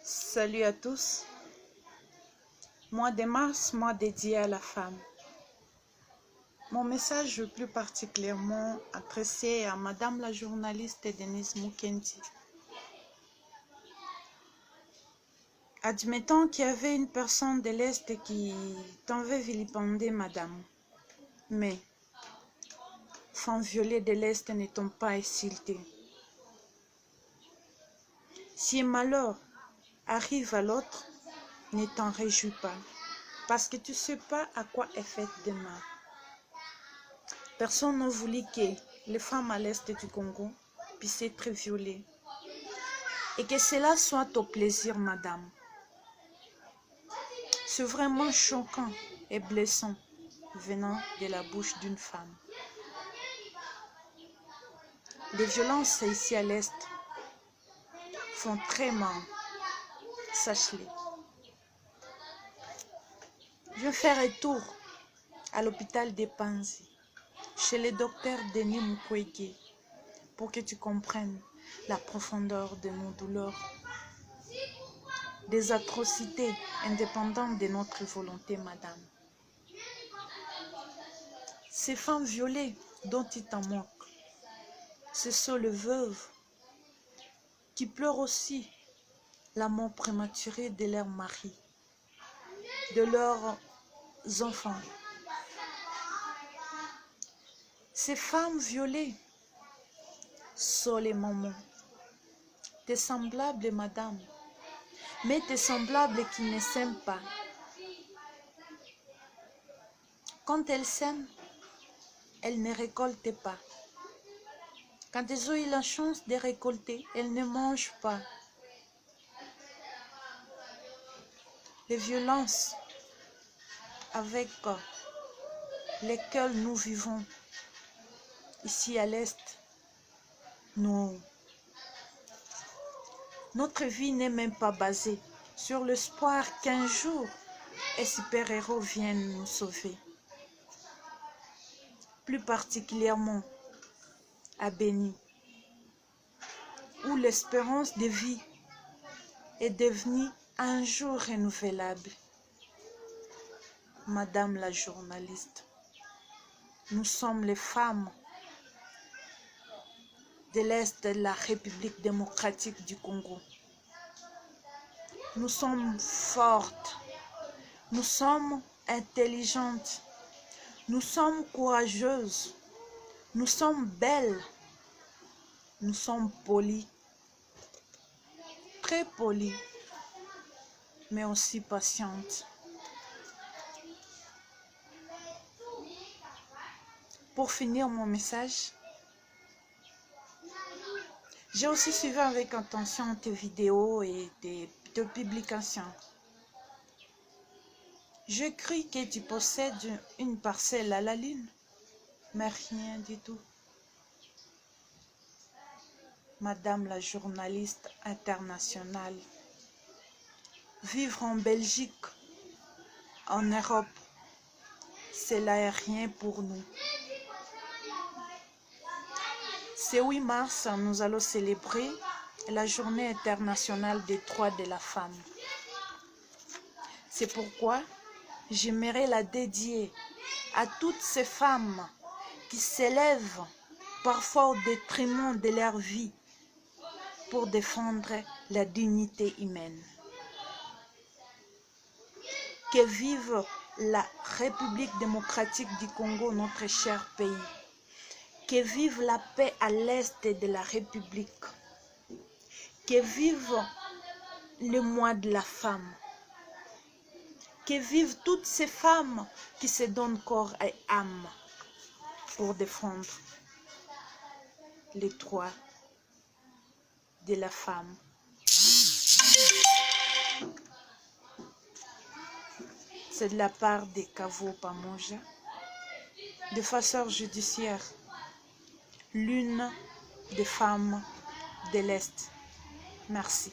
Salut à tous. Mois de mars, mois dédié à la femme. Mon message est plus particulièrement adressé à Madame la journaliste Denise Mukendi. Admettons qu'il y avait une personne de l'Est qui t'avait vilipendé, Madame. Mais, femmes violées de l'Est ne t'ont pas insulté. Si un malheur arrive à l'autre, ne t'en réjouis pas, parce que tu ne sais pas à quoi est faite demain. Personne n'a voulu que les femmes à l'est du Congo puissent être violées. Et que cela soit au plaisir, madame. C'est vraiment choquant et blessant venant de la bouche d'une femme. Les violences ici à l'est font très mal. Sache-le. Je vais faire un tour à l'hôpital de Panzi, chez le docteur Denis Mukwege, pour que tu comprennes la profondeur de nos douleurs, des atrocités indépendantes de notre volonté, madame. Ces femmes violées dont il t'en manque, ce sont les veuves qui pleurent aussi la mort prématurée de leur mari, de leurs enfants. Ces femmes violées sont les mamans, tes semblables, madame, mais tes semblables qui ne s'aiment pas. Quand elles s'aiment, elles ne récoltent pas. Quand elles ont eu la chance de récolter, elles ne mangent pas. Les violences avec lesquelles nous vivons ici à l'Est, notre vie n'est même pas basée sur l'espoir qu'un jour un super-héros vienne nous sauver. Plus particulièrement à Béni, où l'espérance de vie est devenue un jour renouvelable. Madame la journaliste, nous sommes les femmes de l'Est de la République démocratique du Congo. Nous sommes fortes, nous sommes intelligentes, nous sommes courageuses, nous sommes belles, nous sommes polies, très polies, mais aussi patientes. Pour finir mon message, j'ai aussi suivi avec attention tes vidéos et tes publications. Je cru que tu possèdes une parcelle à la lune, mais rien du tout. Madame la journaliste internationale, vivre en Belgique, en Europe, cela n'est rien pour nous. Ce 8 mars, nous allons célébrer la journée internationale des droits de la femme. C'est pourquoi j'aimerais la dédier à toutes ces femmes qui s'élèvent parfois au détriment de leur vie pour défendre la dignité humaine. Que vive la République démocratique du Congo, notre cher pays. Que vive la paix à l'est de la République. Que vive le mois de la femme. Que vivent toutes ces femmes qui se donnent corps et âme pour défendre les droits de la femme. C'est de la part de Kavo Pamonja, défenseur judiciaire, l'une des femmes de l'Est. Merci.